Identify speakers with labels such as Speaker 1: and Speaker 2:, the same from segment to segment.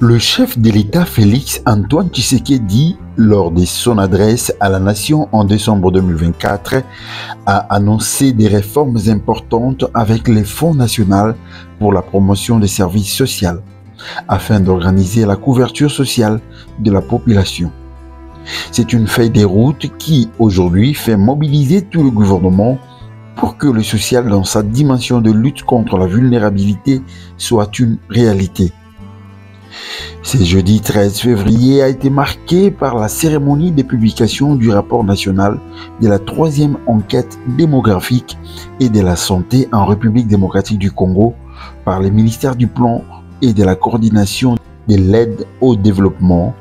Speaker 1: Le chef de l'État Félix Antoine Tshisekedi, lors de son adresse à la nation en décembre 2024, a annoncé des réformes importantes avec le Fonds national pour la promotion des services sociaux, afin d'organiser la couverture sociale de la population. C'est une feuille de route qui, aujourd'hui, fait mobiliser tout le gouvernement pour que le social dans sa dimension de lutte contre la vulnérabilité soit une réalité. Ce jeudi 13 février a été marqué par la cérémonie de publication du rapport national de la 3e enquête démographique et de la santé en République démocratique du Congo par le ministère du Plan et de la coordination de l'aide au développement.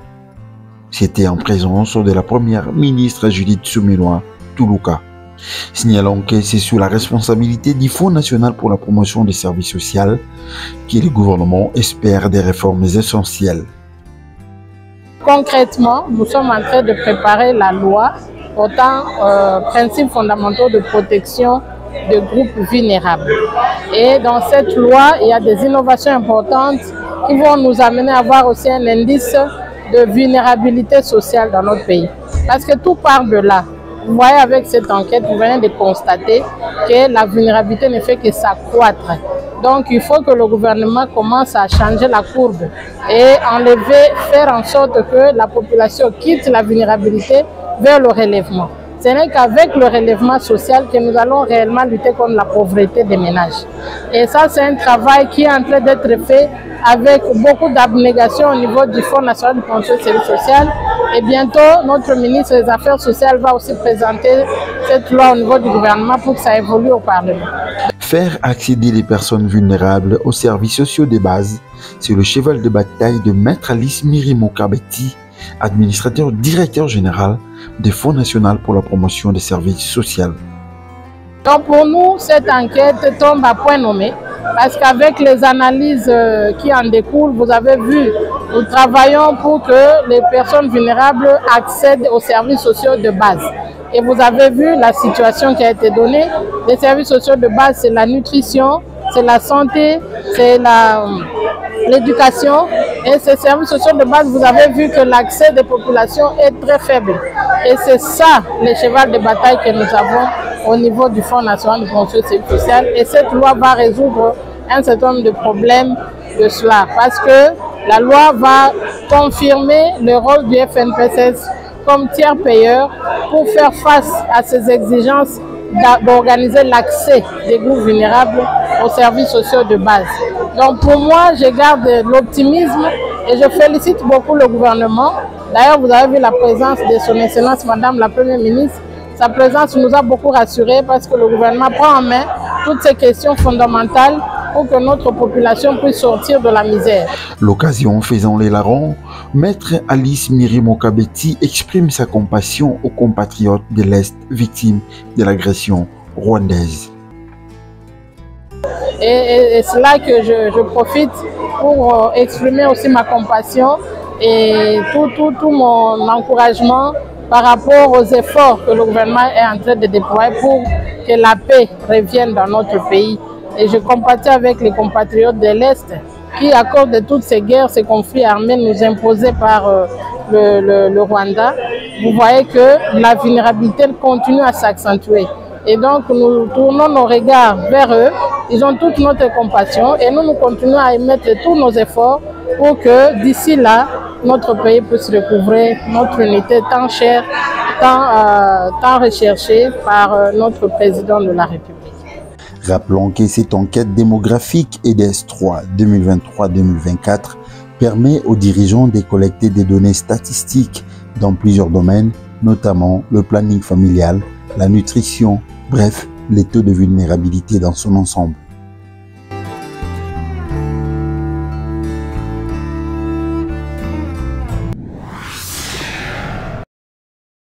Speaker 1: C'était en présence de la première ministre Judith Suminwa Tuluka. Signalons que c'est sous la responsabilité du Fonds national pour la promotion des services sociaux que le gouvernement espère des réformes essentielles.
Speaker 2: Concrètement, nous sommes en train de préparer la loi portant principes fondamentaux de protection de groupes vulnérables. Et dans cette loi, il y a des innovations importantes qui vont nous amener à avoir aussi un indice de vulnérabilité sociale dans notre pays. Parce que tout part de là. Vous voyez, avec cette enquête, vous venez de constater que la vulnérabilité ne fait que s'accroître. Donc, il faut que le gouvernement commence à changer la courbe et faire en sorte que la population quitte la vulnérabilité vers le relèvement. Ce n'est qu'avec le relèvement social que nous allons réellement lutter contre la pauvreté des ménages. Et ça, c'est un travail qui est en train d'être fait avec beaucoup d'abnégation au niveau du Fonds national de promotion des services sociaux. Et bientôt, notre ministre des Affaires sociales va aussi présenter cette loi au niveau du gouvernement pour que ça évolue au Parlement.
Speaker 1: Faire accéder les personnes vulnérables aux services sociaux de base, c'est le cheval de bataille de Maître Alice Mirimo Kabeti, administrateur directeur général du Fonds national pour la promotion des services sociaux.
Speaker 2: Donc pour nous, cette enquête tombe à point nommé parce qu'avec les analyses qui en découlent, vous avez vu, nous travaillons pour que les personnes vulnérables accèdent aux services sociaux de base. Et vous avez vu la situation qui a été donnée. Les services sociaux de base, c'est la nutrition, c'est la santé, c'est l'éducation. Et ces services sociaux de base, vous avez vu que l'accès des populations est très faible. Et c'est ça le cheval de bataille que nous avons au niveau du Fonds national de promotion des services sociaux. Et cette loi va résoudre un certain nombre de problèmes de cela. Parce que la loi va confirmer le rôle du FNPSS comme tiers payeur pour faire face à ces exigences d'organiser l'accès des groupes vulnérables aux services sociaux de base. Donc pour moi, je garde l'optimisme et je félicite beaucoup le gouvernement. D'ailleurs, vous avez vu la présence de son Excellence Madame la Première ministre. Sa présence nous a beaucoup rassurés parce que le gouvernement prend en main toutes ces questions fondamentales pour que notre population puisse sortir de la misère.
Speaker 1: L'occasion faisant les larrons, Maître Alice Mirimo Kabeti exprime sa compassion aux compatriotes de l'Est victimes de l'agression rwandaise.
Speaker 2: Et c'est là que je profite pour exprimer aussi ma compassion et tout mon encouragement par rapport aux efforts que le gouvernement est en train de déployer pour que la paix revienne dans notre pays. Et je compatis avec les compatriotes de l'Est qui, à cause de toutes ces guerres, ces conflits armés nous imposés par le Rwanda, vous voyez que la vulnérabilité continue à s'accentuer. Et donc, nous tournons nos regards vers eux. Ils ont toute notre compassion et nous continuons à émettre tous nos efforts pour que d'ici là, notre pays puisse recouvrer notre unité tant chère, tant recherchée par notre président de la République.
Speaker 1: Rappelons que cette enquête démographique EDES 3 2023-2024 permet aux dirigeants de collecter des données statistiques dans plusieurs domaines, notamment le planning familial, la nutrition, bref, les taux de vulnérabilité dans son ensemble.